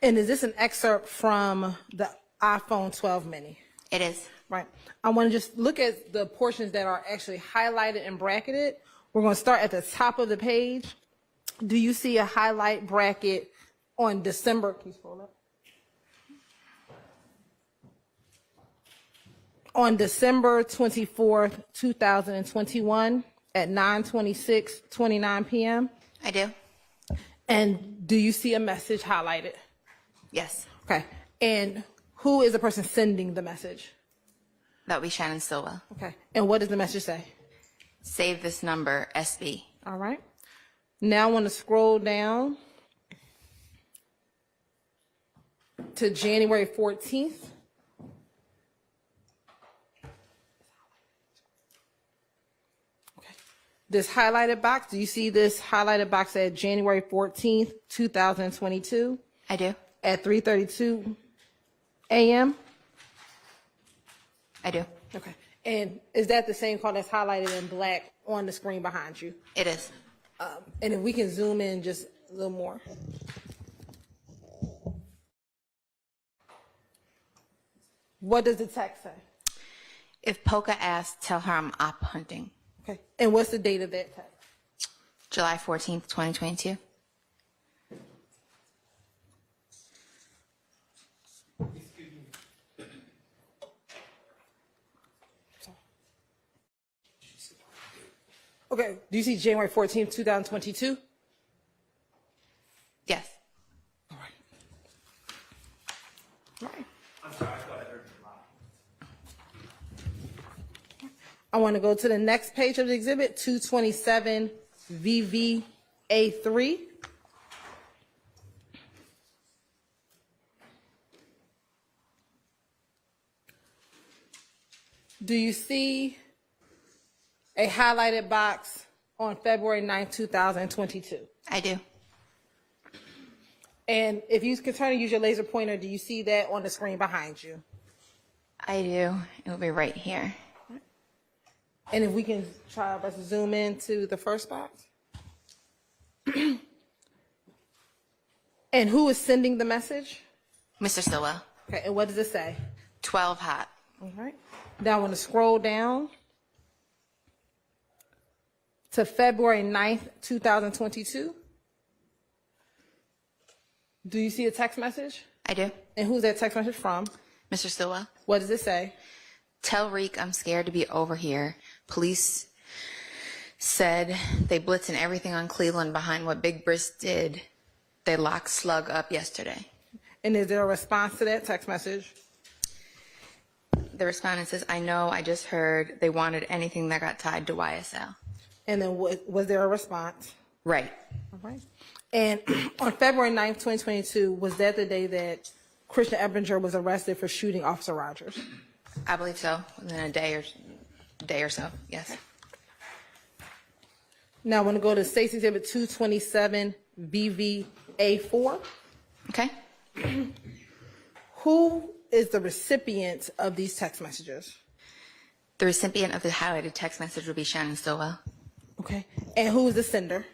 And is this an excerpt from the iPhone 12 mini? It is. Right. I want to just look at the portions that are actually highlighted and bracketed. We're going to start at the top of the page. Do you see a highlight bracket on December? Can you scroll up? On December 24th, 2021 at 9:26:29 p.m.? I do. And do you see a message highlighted? Yes. Okay. And who is the person sending the message? That would be Shannon Stillwell. Okay. And what does the message say? Save this number, SB. All right. Now I want to scroll down to January 14th. Okay. This highlighted box, do you see this highlighted box at January 14th, 2022? I do. At 3:32 a.m.? I do. Okay. And is that the same call that's highlighted in black on the screen behind you? It is. And if we can zoom in just a little more. What does the text say? If Polka asks, tell her I'm op hunting. Okay. And what's the date of that text? July 14th, 2022. Okay. Do you see January 14th, 2022? Yes. All right. All right. I'm sorry, I thought I heard you loud. I want to go to the next page of the exhibit, 227 VVA3. Do you see a highlighted box on February 9th, 2022? I do. And if you can turn and use your laser pointer, do you see that on the screen behind you? I do. It will be right here. And if we can try our best to zoom into the first box. And who is sending the message? Mr. Stillwell. Okay, and what does it say? 12 hot. All right. Now I want to scroll down to February 9th, 2022. Do you see a text message? I do. And who's that text message from? Mr. Stillwell. What does it say? Tell Reek I'm scared to be over here. Police said they blitzing everything on Cleveland behind what Big Briss did. They locked Slug up yesterday. And is there a response to that text message? The respondent says, I know, I just heard they wanted anything that got tied to YSL. And then was there a response? Right. All right. And on February 9th, 2022, was that the day that Christian Ebinger was arrested for shooting Officer Rogers? I believe so. Within a day or so, yes. Now I want to go to State's Exhibit 227 BVA4. Okay. Who is the recipient of these text messages? The recipient of the highlighted text message will be Shannon Stillwell. Okay. And who is the sender?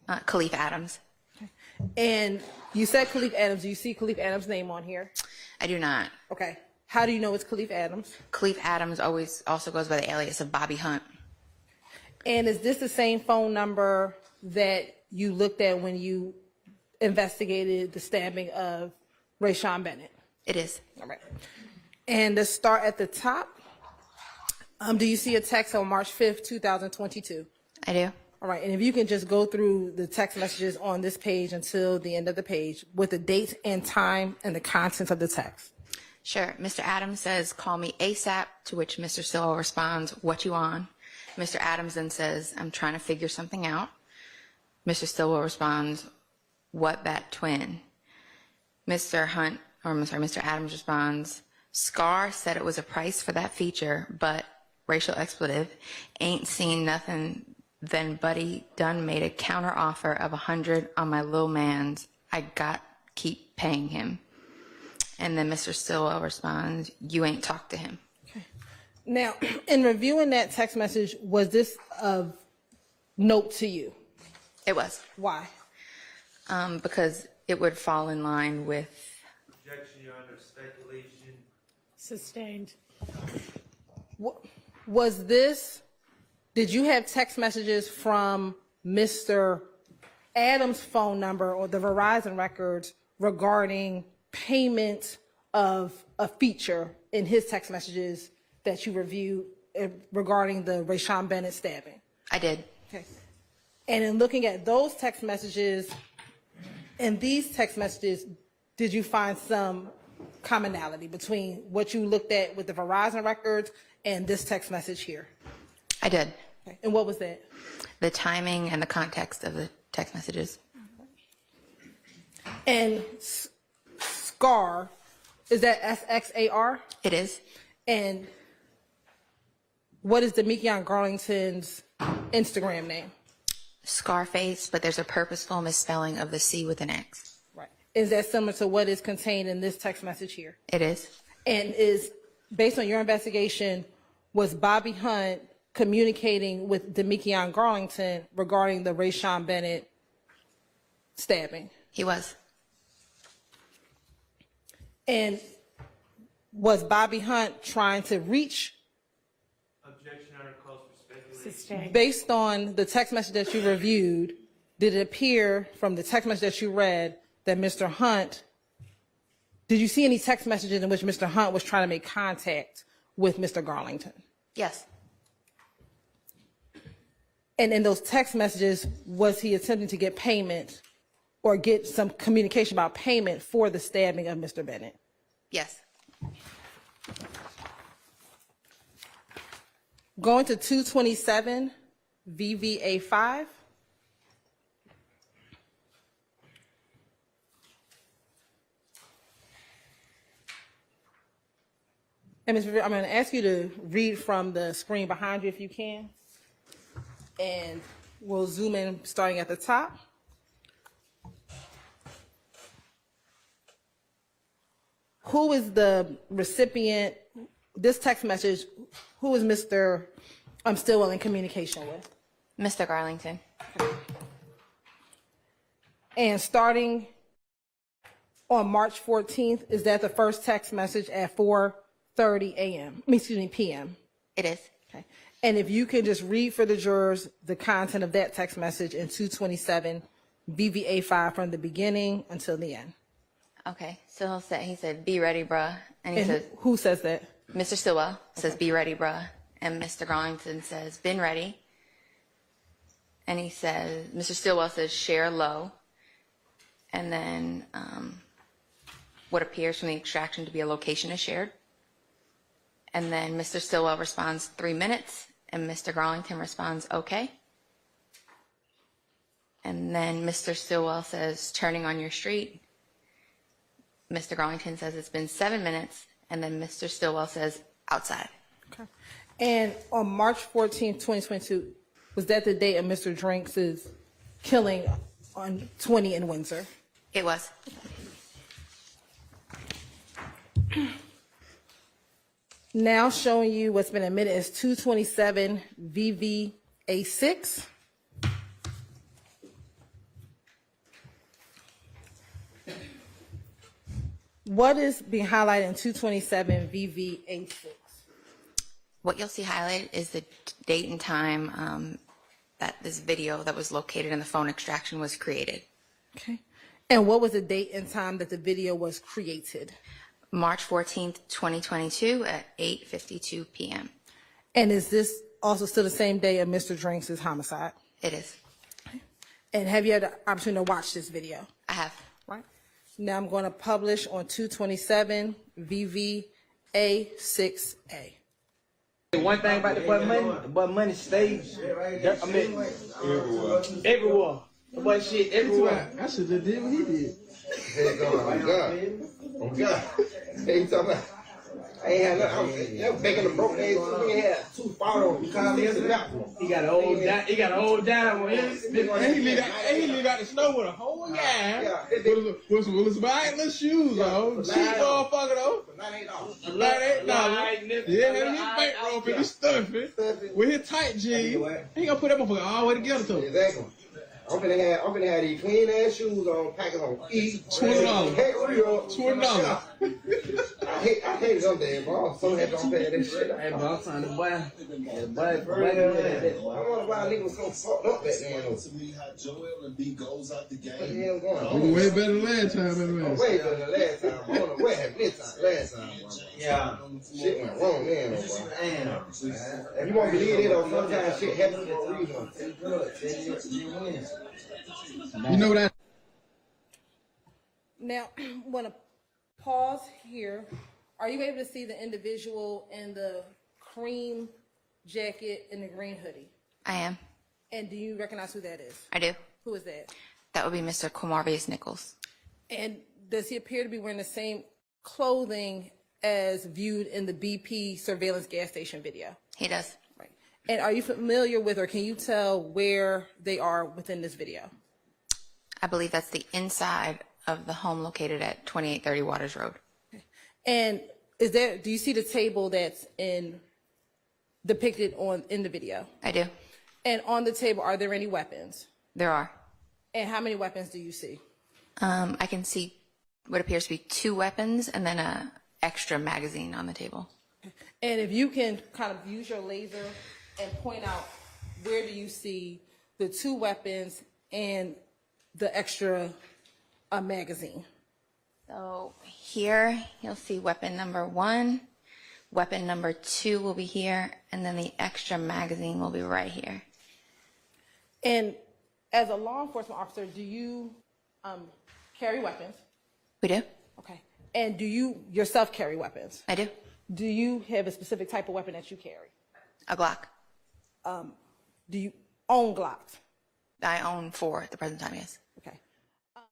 Khaliff Adams. Okay. And you said Khaliff Adams. Do you see Khaliff Adams' name on here? I do not. Okay. How do you know it's Khaliff Adams? Khaliff Adams also goes by the alias of Bobby Hunt. And is this the same phone number that you looked at when you investigated the stabbing of Rayshawn Bennett? It is. All right. And to start at the top, do you see a text on March 5th, 2022? I do. All right. And if you can just go through the text messages on this page until the end of the page with the date and time and the contents of the text. Sure. Mr. Adams says, call me ASAP, to which Mr. Stillwell responds, what you on? Mr. Adams then says, I'm trying to figure something out. Mr. Stillwell responds, what bat twin? Mr. Adams responds, Scar said it was a price for that feature, but racial expletive, ain't seen nothing. Then Buddy done made a counter offer of 100 on my little man's. I got keep paying him. And then Mr. Stillwell responds, you ain't talked to him. Okay. Now, in reviewing that text message, was this of note to you? It was. Why? Because It would fall in line with, Objection, Your Honor, speculation. Sustained. Was this, did you have text messages from Mr. Adams' phone number or the Verizon records regarding payment of a feature in his text messages that you reviewed regarding the Rayshawn Bennett stabbing? I did. Okay. And in looking at those text messages and these text messages, did you find some commonality between what you looked at with the Verizon records and this text message here? I did. Okay. And what was that? The timing and the context of the text messages. And SCAR, is that SXAR? It is. And what is Damekion Garlington's Instagram name? Scarface, but there's a purposeful misspelling of the C with an X. Right. Is that similar to what is contained in this text message here? It is. And is, based on your investigation, was Bobby Hunt communicating with Damekion Garlington regarding the Rayshawn Bennett stabbing? He was. And was Bobby Hunt trying to reach, Objection, Your Honor, calls for speculation. Sustained. based on the text message that you reviewed, did it appear from the text message that you read that Mr. Hunt, did you see any text messages in which Mr. Hunt was trying to make contact with Mr. Garlington? Yes. And in those text messages, was he attempting to get payment or get some communication about payment for the stabbing of Mr. Bennett? Yes. Going to 227 VVA 5. And Ms. Viverito, I'm going to ask you to read from the screen behind you if you can. And we'll zoom in starting at the top. Who is the recipient? This text message, who is Mr. Stillwell in communication with? Mr. Garlington. And starting on March 14th, is that the first text message at 4:30 a.m.? p.m. It is. Okay. And if you could just read for the jurors the content of that text message in 227 VVA 5 from the beginning until the end. Okay. So he said, "Be ready, bruh." And he And said, who says that? Mr. Stillwell says, "Be ready, bruh." And Mr. Garlington says, "Been ready." And he says, Mr. Stillwell says, "Share low." And then what appears from the extraction to be a location is shared. And then Mr. Stillwell responds, 3 minutes. And Mr. Garlington responds, "Okay." And then Mr. Stillwell says, "Turning on your street." Mr. Garlington says, "It's been 7 minutes." And then Mr. Stillwell says, "Outside." Okay. And on March 14th, 2022, was that the date of Mr. Drinks' killing on 20 in Windsor? It was. Now showing you what's been admitted as 227 VVA 6. What is being highlighted in 227 VVA 6? What you'll see highlighted is the date and time that this video that was located in the phone extraction was created. Okay. And what was the date and time that the video was created? March 14th, 2022 at 8:52 p.m. And is this also still the same day of Mr. Drinks' homicide? It is. And have you had the opportunity to watch this video? I have. Right. Now I'm going to publish on 227 VVA 6A. One thing about the boy money stays. I mean, everywhere. The boy shit everywhere. I should have did what he did. Oh God. Hey, you talking about? I ain't had nothing. I was baking the broke days. We had 2 photos. You called me as a doctor. He got an old dime on him. And he leave out the snow with a whole guy. With some right little shoes on. Cheap motherfucker though. $98. $98. Yeah, had his bankroll and his stuffing. With his tight jeans. He gonna put that motherfucker all the way together to him. Exactly. I'm gonna have these clean ass shoes on, packers on feet. $20. $20. I hate them days, bro. I'm so happy I'm paying this shit. Hey, bro, I'm trying to buy. I want to buy a nigga so fucked up back then. What the hell going on? We were way better than last time, man. Way better than last time. I don't know what happened last time. Yeah. Shit went wrong then, bro. If you won't believe it, though, sometimes shit happens for a reason. You know that. Now, I'm going to pause here. Are you able to see the individual in the cream jacket and the green hoodie? I am. And do you recognize who that is? I do. Who is that? That would be Mr. Quamarvious Nichols. And does he appear to be wearing the same clothing as viewed in the BP surveillance gas station video? He does. Right. And are you familiar with, or can you tell where they are within this video? I believe that's the inside of the home located at 2830 Waters Road. And do you see the table that's depicted in the video? I do. And on the table, are there any weapons? There are. And how many weapons do you see? I can see what appears to be 2 weapons and then a extra magazine on the table. And if you can kind of use your laser and point out where do you see the 2 weapons and the extra magazine? So here you'll see weapon number 1, weapon number 2 will be here, and then the extra magazine will be right here. And as a law enforcement officer, do you carry weapons? We do. Okay. And do you yourself carry weapons? I do. Do you have a specific type of weapon that you carry? A Glock. Do you own Glocks? I own 4 at the present time, yes. Okay.